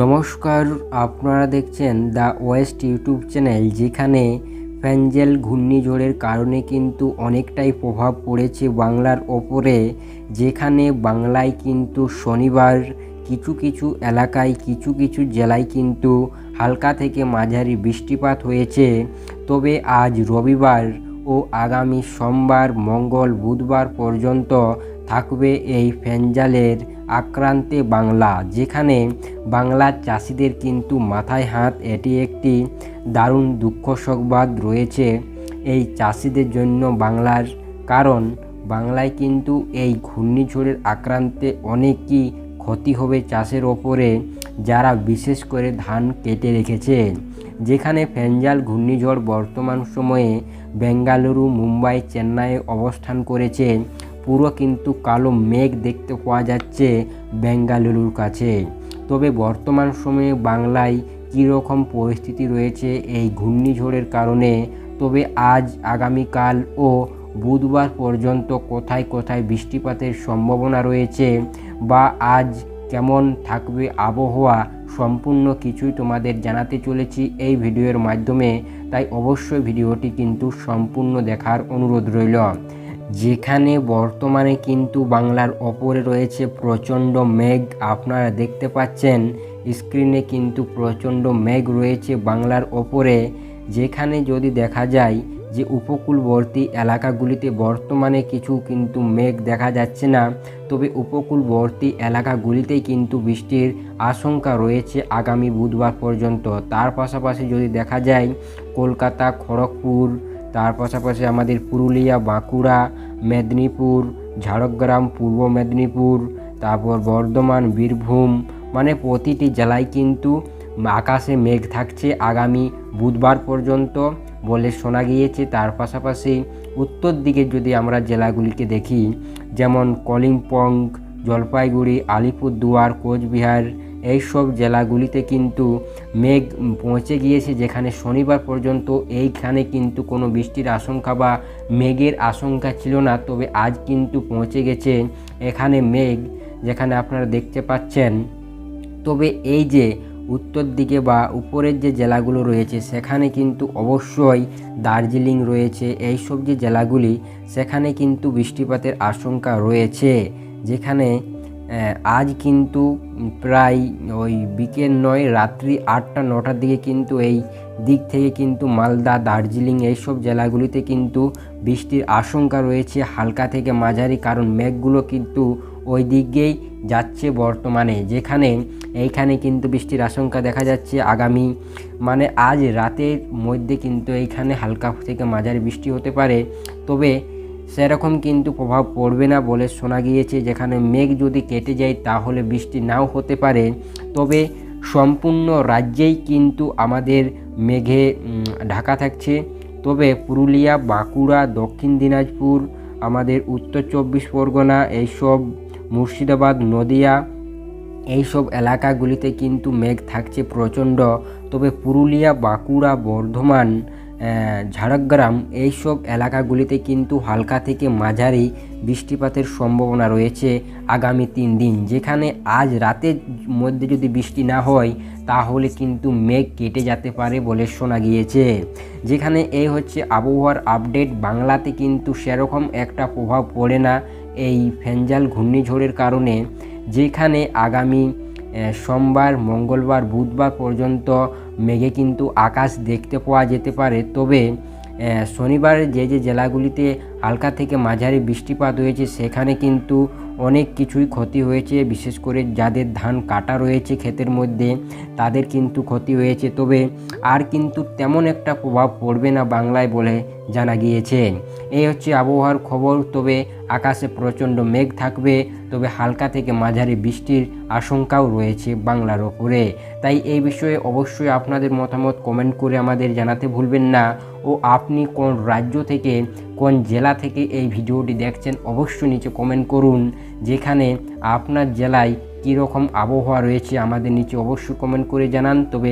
নমস্কার, আপনারা দেখছেন দ্য ওয়েস্ট ইউটিউব চ্যানেল, যেখানে ফ্যাঞ্জেল ঘূর্ণিঝড়ের কারণে কিন্তু অনেকটাই প্রভাব পড়েছে বাংলার ওপরে। যেখানে বাংলায় কিন্তু শনিবার কিছু কিছু এলাকায় কিছু কিছু জেলায় কিন্তু হালকা থেকে মাঝারি বৃষ্টিপাত হয়েছে। তবে আজ রবিবার ও আগামী সোমবার, মঙ্গল, বুধবার পর্যন্ত থাকবে এই ফ্যাঞ্জালের আক্রান্তে বাংলা। যেখানে বাংলার চাষিদের কিন্তু মাথায় হাত, এটি একটি দারুণ দুঃখ সংবাদ রয়েছে এই চাষিদের জন্য বাংলার। কারণ বাংলায় কিন্তু এই ঘূর্ণিঝড়ের আক্রান্তে অনেকই ক্ষতি হবে চাষের ওপরে, যারা বিশেষ করে ধান কেটে রেখেছে। যেখানে ফ্যাঞ্জাল ঘূর্ণিঝড় বর্তমান সময়ে বেঙ্গালুরু, মুম্বাই, চেন্নাইয়ে অবস্থান করেছে। পুরো কিন্তু কালো মেঘ দেখতে পাওয়া যাচ্ছে বেঙ্গালুরুর কাছে। তবে বর্তমান সময়ে বাংলায় কীরকম পরিস্থিতি রয়েছে এই ঘূর্ণিঝড়ের কারণে, তবে আজ, আগামীকাল ও বুধবার পর্যন্ত কোথায় কোথায় বৃষ্টিপাতের সম্ভাবনা রয়েছে বা আজ কেমন থাকবে আবহাওয়া, সম্পূর্ণ কিছুই তোমাদের জানাতে চলেছি এই ভিডিওর মাধ্যমে। তাই অবশ্যই ভিডিওটি কিন্তু সম্পূর্ণ দেখার অনুরোধ রইল। যেখানে বর্তমানে কিন্তু বাংলার ওপরে রয়েছে প্রচণ্ড মেঘ, আপনারা দেখতে পাচ্ছেন স্ক্রিনে কিন্তু প্রচণ্ড মেঘ রয়েছে বাংলার ওপরে। যেখানে যদি দেখা যায় যে উপকূলবর্তী এলাকাগুলিতে বর্তমানে কিছু কিন্তু মেঘ দেখা যাচ্ছে না, তবে উপকূলবর্তী এলাকাগুলিতেই কিন্তু বৃষ্টির আশঙ্কা রয়েছে আগামী বুধবার পর্যন্ত। তার পাশাপাশি যদি দেখা যায় কলকাতা, খড়গপুর, তার পাশাপাশি আমাদের পুরুলিয়া, বাঁকুড়া, মেদিনীপুর, ঝাড়গ্রাম, পূর্ব মেদিনীপুর, তারপর বর্ধমান, বীরভূম, মানে প্রতিটি জেলায় কিন্তু আকাশে মেঘ থাকছে আগামী বুধবার পর্যন্ত বলে শোনা গিয়েছে। তার পাশাপাশি উত্তর দিকে যদি আমরা জেলাগুলিকে দেখি, যেমন কালিম্পং, জলপাইগুড়ি, আলিপুরদুয়ার, কোচবিহার, এইসব জেলাগুলিতে কিন্তু মেঘ পৌঁছে গিয়েছে। যেখানে শনিবার পর্যন্ত এইখানে কিন্তু কোনো বৃষ্টির আশঙ্কা বা মেঘের আশঙ্কা ছিল না, তবে আজ কিন্তু পৌঁছে গেছে এখানে মেঘ, যেখানে আপনারা দেখতে পাচ্ছেন। তবে এই যে উত্তর দিকে বা উপরের যে জেলাগুলো রয়েছে সেখানে কিন্তু অবশ্যই দার্জিলিং রয়েছে, এইসব যে জেলাগুলি সেখানে কিন্তু বৃষ্টিপাতের আশঙ্কা রয়েছে। যেখানে আজ কিন্তু প্রায় ওই বিকেল নয়, রাত্রি 8টা-9টার দিকে কিন্তু এই দিক থেকে কিন্তু মালদা, দার্জিলিং এইসব জেলাগুলিতে কিন্তু বৃষ্টির আশঙ্কা রয়েছে হালকা থেকে মাঝারি। কারণ মেঘগুলো কিন্তু ওই দিকেই যাচ্ছে বর্তমানে। যেখানে এইখানে কিন্তু বৃষ্টির আশঙ্কা দেখা যাচ্ছে আগামী, মানে আজ রাতের মধ্যে কিন্তু এইখানে হালকা থেকে মাঝারি বৃষ্টি হতে পারে। তবে সেরকম কিন্তু প্রভাব পড়বে না বলে শোনা গিয়েছে। যেখানে মেঘ যদি কেটে যায় তাহলে বৃষ্টি নাও হতে পারে। তবে সম্পূর্ণ রাজ্যেই কিন্তু আমাদের মেঘে ঢাকা থাকছে। তবে পুরুলিয়া, বাঁকুড়া, দক্ষিণ দিনাজপুর, আমাদের উত্তর 24 পরগনা, এইসব মুর্শিদাবাদ, নদিয়া, এইসব এলাকাগুলিতে কিন্তু মেঘ থাকছে প্রচণ্ড। তবে পুরুলিয়া, বাঁকুড়া, বর্ধমান, ঝাড়গ্রাম এইসব এলাকাগুলিতে কিন্তু হালকা থেকে মাঝারি বৃষ্টিপাতের সম্ভাবনা রয়েছে আগামী 3 দিন। যেখানে আজ রাতের মধ্যে যদি বৃষ্টি না হয় তাহলে কিন্তু মেঘ কেটে যেতে পারে বলে শোনা গিয়েছে। যেখানে এই হচ্ছে আবহাওয়ার আপডেট। বাংলাতে কিন্তু সেরকম একটা প্রভাব পড়ে না এই ফ্যাঞ্জাল ঘূর্ণিঝড়ের কারণে। যেখানে আগামী সোমবার, মঙ্গলবার, বুধবার পর্যন্ত মেঘে কিন্তু আকাশ দেখতে পাওয়া যেতে পারে। তবে শনিবার যে যে জেলাগুলিতে হালকা থেকে মাঝারি বৃষ্টিপাত হয়েছে সেখানে কিন্তু অনেক কিছুই ক্ষতি হয়েছে। বিশেষ করে যাদের ধান কাটা রয়েছে ক্ষেতের মধ্যে তাদের কিন্তু ক্ষতি হয়েছে। তবে আর কিন্তু তেমন একটা প্রভাব পড়বে না বাংলায় বলে জানা গিয়েছে। এই হচ্ছে আবহাওয়ার খবর। তবে আকাশে প্রচণ্ড মেঘ থাকবে, তবে হালকা থেকে মাঝারি বৃষ্টির আশঙ্কাও রয়েছে বাংলার ওপরে। তাই এই বিষয়ে অবশ্যই আপনাদের মতামত কমেন্ট করে আমাদের জানাতে ভুলবেন না। ও আপনি কোন রাজ্য থেকে, কোন জেলা থেকে এই ভিডিওটি দেখছেন অবশ্যই নিচে কমেন্ট করুন। যেখানে আপনার জেলায় কীরকম আবহাওয়া রয়েছে আমাদের নিচে অবশ্যই কমেন্ট করে জানান। তবে